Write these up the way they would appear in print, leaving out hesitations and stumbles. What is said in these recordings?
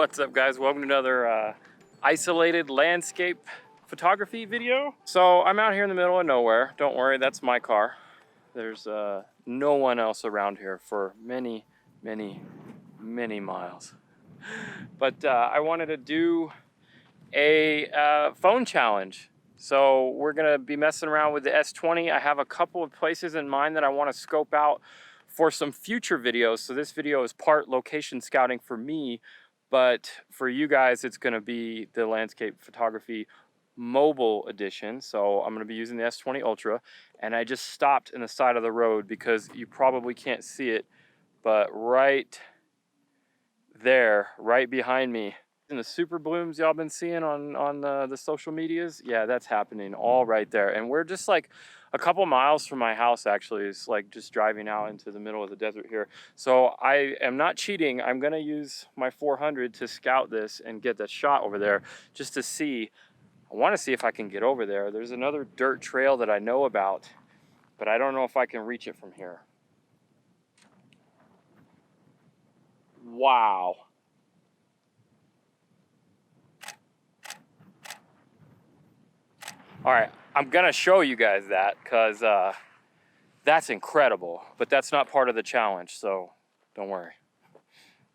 What's up, guys? Welcome to another isolated landscape photography video. So I'm out here in the middle of nowhere. Don't worry, that's my car. There's no one else around here for many miles. But I wanted to do a phone challenge. So we're gonna be messing around with the S20. I have a couple of places in mind that I want to scope out for some future videos. So this video is part location scouting for me, but for you guys, it's gonna be the landscape photography mobile edition. So I'm gonna be using the S20 Ultra, and I just stopped in the side of the road because you probably can't see it, but right there, right behind me, in the super blooms y'all been seeing on the social medias, yeah, that's happening all right there. And we're just like a couple miles from my house. Actually, it's like just driving out into the middle of the desert here. So I am not cheating. I'm gonna use my 400 to scout this and get that shot over there just to see. I want to see if I can get over there. There's another dirt trail that I know about, but I don't know if I can reach it from here. Wow. All right, I'm gonna show you guys that because that's incredible, but that's not part of the challenge, so don't worry.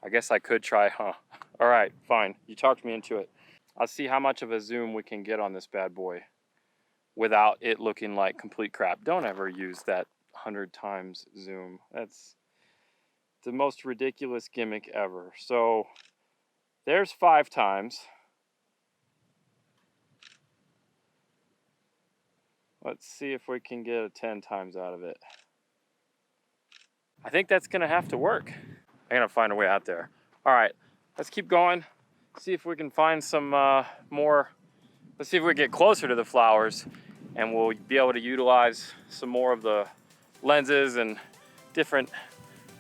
I guess I could try, huh? All right, fine, you talked me into it. I'll see how much of a zoom we can get on this bad boy without it looking like complete crap. Don't ever use that 100 times zoom. That's the most ridiculous gimmick ever. So there's 5 times. Let's see if we can get a 10 times out of it. I think that's gonna have to work. I gotta find a way out there. All right, let's keep going. See if we can find some more. Let's see if we get closer to the flowers, and we'll be able to utilize some more of the lenses and different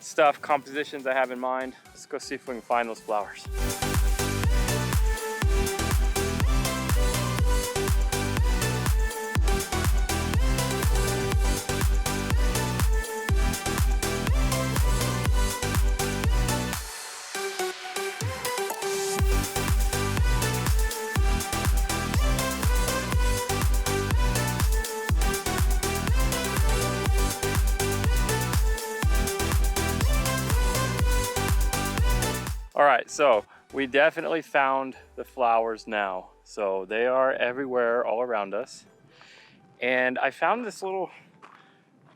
stuff, compositions I have in mind. Let's go see if we can find those flowers. All right, so we definitely found the flowers now. So they are everywhere all around us. And I found this little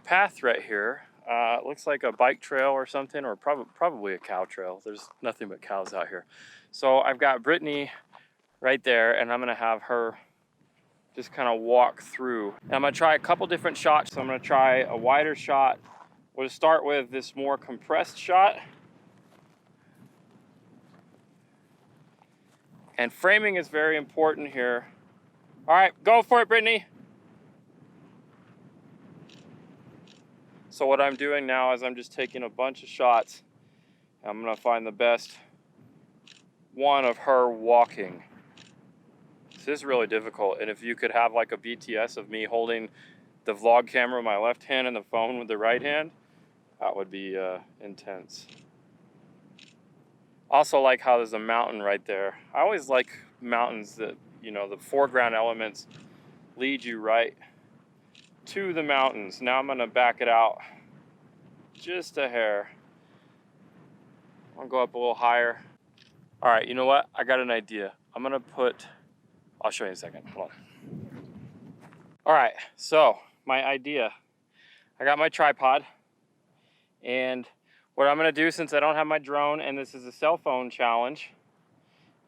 path right here. It looks like a bike trail or something, or probably a cow trail. There's nothing but cows out here. So I've got Brittany right there, and I'm gonna have her just kind of walk through. And I'm gonna try a couple different shots. So I'm gonna try a wider shot. We'll start with this more compressed shot. And framing is very important here. All right, go for it, Brittany. So what I'm doing now is I'm just taking a bunch of shots. I'm gonna find the best one of her walking. This is really difficult. And if you could have like a BTS of me holding the vlog camera with my left hand and the phone with the right hand, that would be intense. Also like how there's a mountain right there. I always like mountains that, you know, the foreground elements lead you right to the mountains. Now I'm gonna back it out just a hair. I'm gonna go up a little higher. All right, you know what? I got an idea. I'm gonna I'll show you in a second, hold on. All right, so my idea. I got my tripod, and what I'm gonna do, since I don't have my drone and this is a cell phone challenge,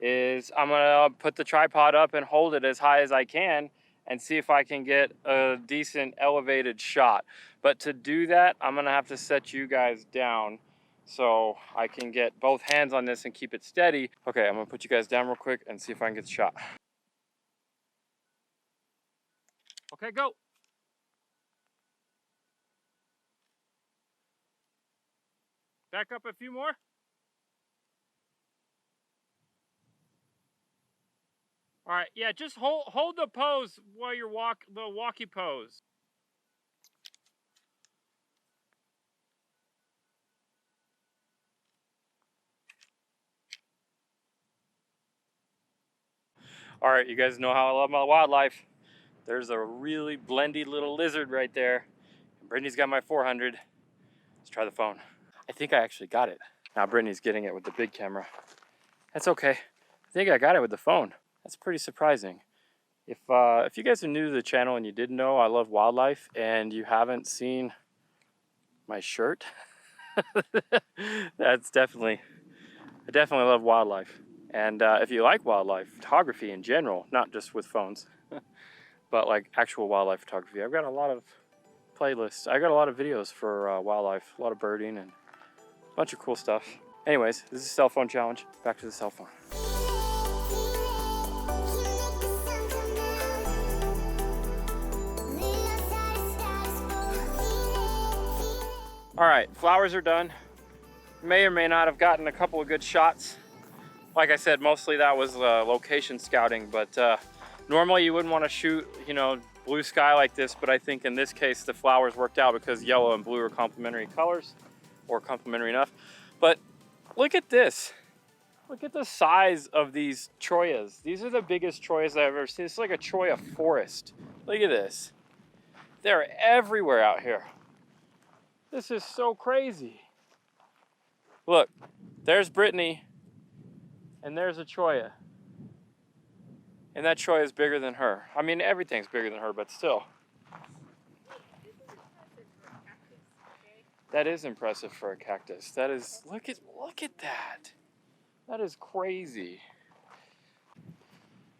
is I'm gonna put the tripod up and hold it as high as I can and see if I can get a decent elevated shot. But to do that, I'm gonna have to set you guys down so I can get both hands on this and keep it steady. Okay, I'm gonna put you guys down real quick and see if I can get the shot. Okay, go. Back up a few more. All right, yeah, just hold the pose while you're the walkie pose. All right, you guys know how I love my wildlife. There's a really blendy little lizard right there. Brittany's got my 400. Let's try the phone. I think I actually got it. Now Brittany's getting it with the big camera. That's okay. I think I got it with the phone. That's pretty surprising. If you guys are new to the channel and you didn't know I love wildlife and you haven't seen my shirt, I definitely love wildlife. And if you like wildlife photography in general, not just with phones, but like actual wildlife photography, I've got a lot of playlists. I got a lot of videos for wildlife, a lot of birding and a bunch of cool stuff. Anyways, this is a cell phone challenge. Back to the cell phone. All right, flowers are done. May or may not have gotten a couple of good shots. Like I said, mostly that was location scouting, but normally you wouldn't want to shoot, you know, blue sky like this, but I think in this case the flowers worked out because yellow and blue are complementary colors, or complementary enough. But look at this. Look at the size of these choyas. These are the biggest choyas I've ever seen. It's like a choya forest. Look at this. They're everywhere out here. This is so crazy. Look, there's Brittany, and there's a choya. And that choya is bigger than her. I mean, everything's bigger than her, but still. That is impressive for a cactus. That is, look at that. That is crazy.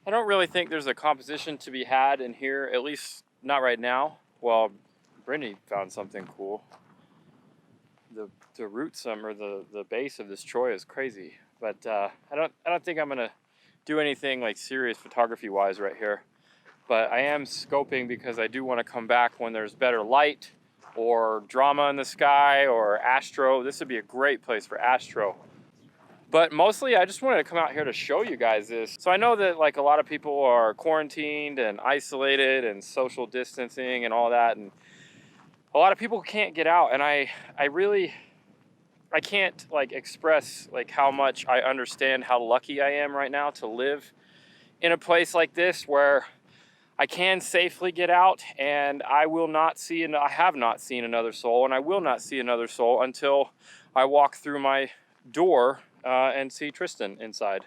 I don't really think there's a composition to be had in here, at least not right now. Well, Brittany found something cool. The root stem, or the base of this choya is crazy, but I don't think I'm gonna do anything like serious photography wise right here. But I am scoping because I do want to come back when there's better light or drama in the sky or astro. This would be a great place for astro. But mostly I just wanted to come out here to show you guys this. So I know that like a lot of people are quarantined and isolated and social distancing and all that, and a lot of people can't get out, and I can't like express like how much I understand how lucky I am right now to live in a place like this where I can safely get out, and I have not seen another soul, and I will not see another soul until I walk through my door and see Tristan inside,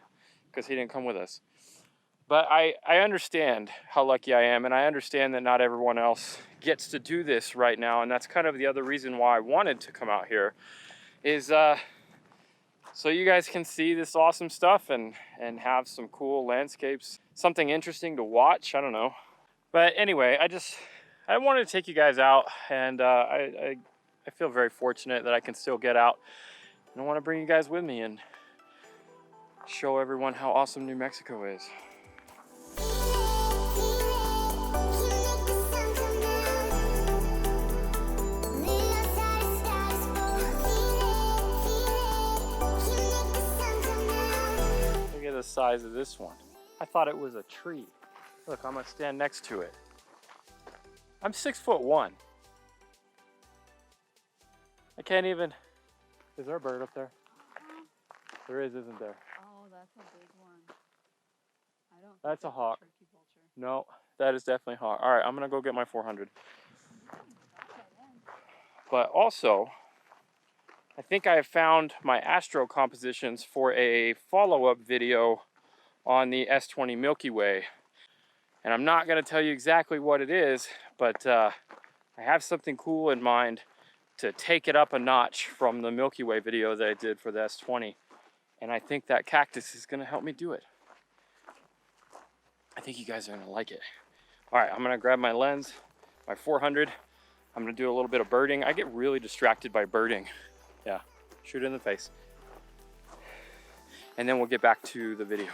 because he didn't come with us. But I understand how lucky I am, and I understand that not everyone else gets to do this right now, and that's kind of the other reason why I wanted to come out here, is so you guys can see this awesome stuff and have some cool landscapes, something interesting to watch. I don't know. But anyway, I wanted to take you guys out, and I feel very fortunate that I can still get out, and I want to bring you guys with me and show everyone how awesome New Mexico is. The size of this one. I thought it was a tree. Look, I'm gonna stand next to it. I'm 6'1". I can't even. Is there a bird up there? There is, isn't there? Oh, that's a big one. I don't. That's a hawk. Turkey vulture. No, that is definitely hawk. All right, I'm gonna go get my 400. But also, I think I have found my astro compositions for a follow-up video on the S20 Milky Way. And I'm not going to tell you exactly what it is, but I have something cool in mind to take it up a notch from the Milky Way video that I did for the S20. And I think that cactus is going to help me do it. I think you guys are going to like it. All right, I'm going to grab my lens, my 400. I'm going to do a little bit of birding. I get really distracted by birding. Yeah, shoot it in the face. And then we'll get back to the video.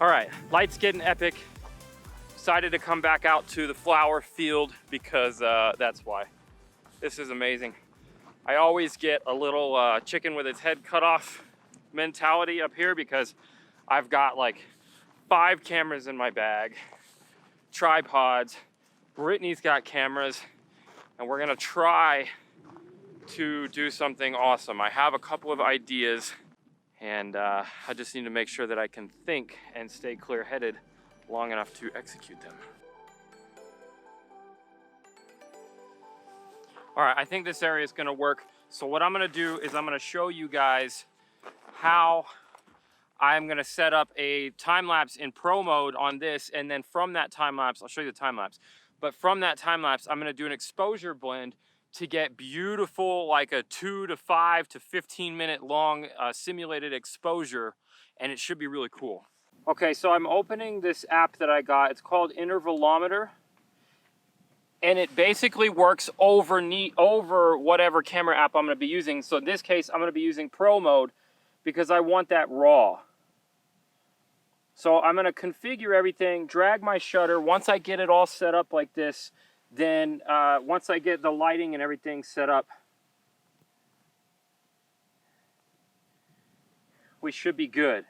right, light's getting epic. Decided to come back out to the flower field because that's why. This is amazing. I always get a little chicken with its head cut off mentality up here because I've got like 5 cameras in my bag, tripods. Brittany's got cameras, and we're gonna try to do something awesome. I have a couple of ideas, and I just need to make sure that I can think and stay clear-headed long enough to execute them. All right, I think this area is gonna work. So what I'm gonna do is I'm gonna show you guys how I'm gonna set up a time lapse in pro mode on this, and then from that time lapse, I'll show you the time lapse, but from that time lapse, I'm gonna do an exposure blend to get beautiful, like a 2 to 5 to 15 minute long simulated exposure, and it should be really cool. Okay, so I'm opening this app that I got. It's called Intervalometer, and it basically works over whatever camera app I'm gonna be using. So in this case, I'm gonna be using pro mode because I want that raw. So I'm gonna configure everything, drag my shutter. Once I get it all set up like this, then once I get the lighting and everything set up, we should be good.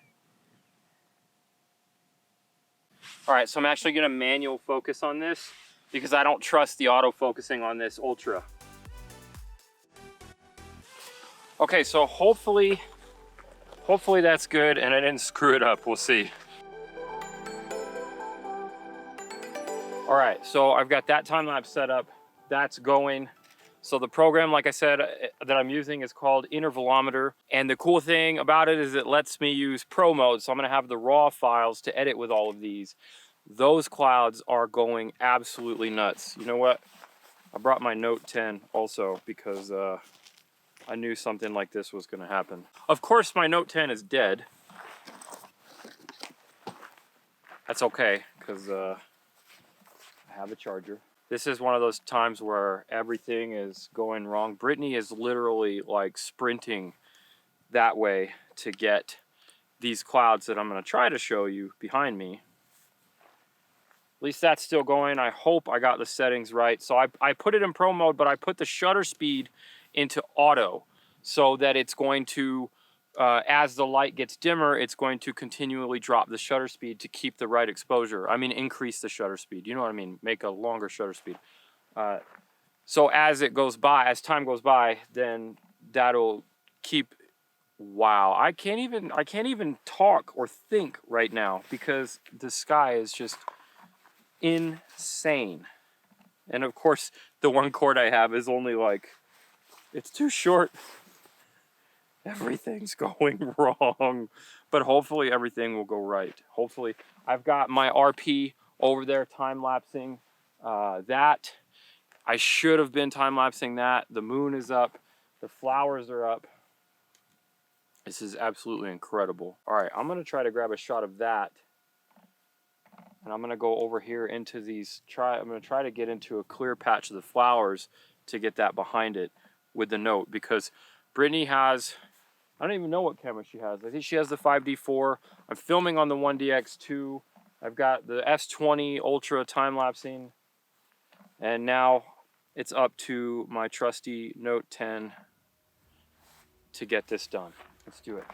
All right, so I'm actually gonna manual focus on this because I don't trust the auto focusing on this Ultra. Okay, so hopefully that's good and I didn't screw it up, we'll see. All right, so I've got that time lapse set up, that's going. So the program, like I said, that I'm using is called Intervalometer. And the cool thing about it is it lets me use pro mode. So I'm gonna have the raw files to edit with all of these. Those clouds are going absolutely nuts. You know what? I brought my Note 10 also because I knew something like this was gonna happen. Of course, my Note 10 is dead. That's okay, because I have a charger. This is one of those times where everything is going wrong. Brittany is literally like sprinting that way to get these clouds that I'm gonna try to show you behind me. At least that's still going. I hope I got the settings right. So I put it in pro mode, but I put the shutter speed into auto so that it's going to, as the light gets dimmer, it's going to continually drop the shutter speed to keep the right exposure. I mean, increase the shutter speed. You know what I mean? Make a longer shutter speed. So as it goes by, as time goes by, then that'll keep. Wow, I can't even talk or think right now because the sky is just insane. And of course, the one cord I have is only like, it's too short. Everything's going wrong, but hopefully everything will go right. Hopefully, I've got my RP over there time-lapsing that. I should have been time-lapsing that. The moon is up. The flowers are up. This is absolutely incredible. All right, I'm gonna try to grab a shot of that. And I'm gonna go over here into these, I'm gonna try to get into a clear patch of the flowers to get that behind it with the Note, because Brittany has, I don't even know what camera she has. I think she has the 5D4. I'm filming on the 1DX2. I've got the S20 Ultra time-lapsing. And now it's up to my trusty Note 10 to get this done. Let's do it.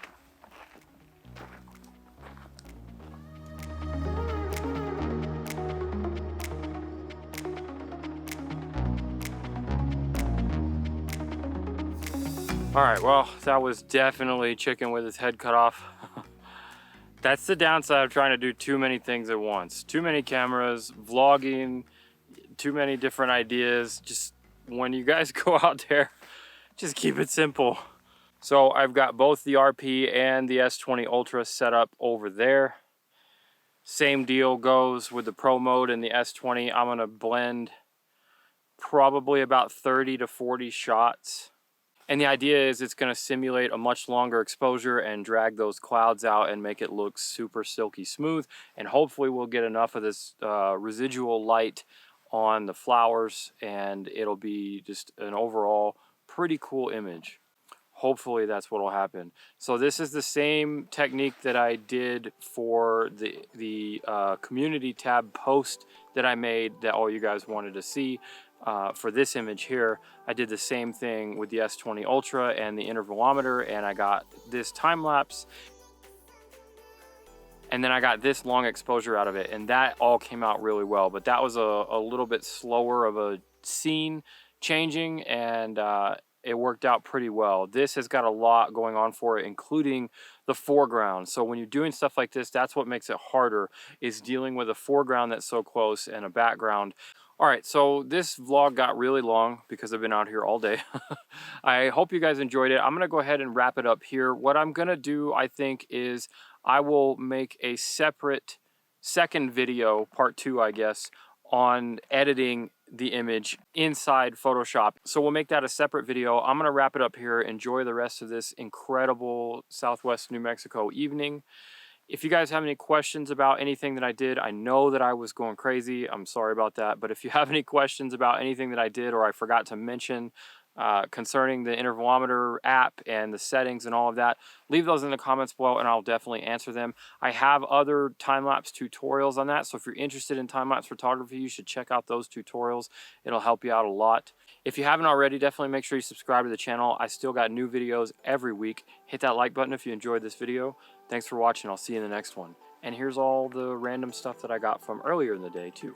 All right, well, that was definitely chicken with his head cut off. That's the downside of trying to do too many things at once. Too many cameras, vlogging, too many different ideas. Just when you guys go out there, just keep it simple. So I've got both the RP and the S20 Ultra set up over there. Same deal goes with the Pro mode and the S20. I'm gonna blend probably about 30 to 40 shots. And the idea is it's going to simulate a much longer exposure and drag those clouds out and make it look super silky smooth. And hopefully we'll get enough of this residual light on the flowers and it'll be just an overall pretty cool image. hopefully that's what will happen. So this is the same technique that I did for the community tab post that I made that all you guys wanted to see. For this image here, I did the same thing with the S20 Ultra and the intervalometer, and I got this time lapse, and then I got this long exposure out of it, and that all came out really well. But that was a little bit slower of a scene changing, and it worked out pretty well. This has got a lot going on for it, including the foreground. So when you're doing stuff like this, that's what makes it harder, is dealing with a foreground that's so close and a background. All right, so this vlog got really long because I've been out here all day. I hope you guys enjoyed it. I'm gonna go ahead and wrap it up here. What I'm gonna do, I think, is I will make a separate second video, part 2, I guess, on editing the image inside Photoshop. So we'll make that a separate video. I'm gonna wrap it up here. Enjoy the rest of this incredible Southwest New Mexico evening. If you guys have any questions about anything that I did, I know that I was going crazy. I'm sorry about that. But if you have any questions about anything that I did or I forgot to mention concerning the intervalometer app and the settings and all of that, leave those in the comments below and I'll definitely answer them. I have other time-lapse tutorials on that. So if you're interested in time-lapse photography, you should check out those tutorials. It'll help you out a lot. If you haven't already, definitely make sure you subscribe to the channel. I still got new videos every week. Hit that like button if you enjoyed this video. Thanks for watching. I'll see you in the next one. And here's all the random stuff that I got from earlier in the day too.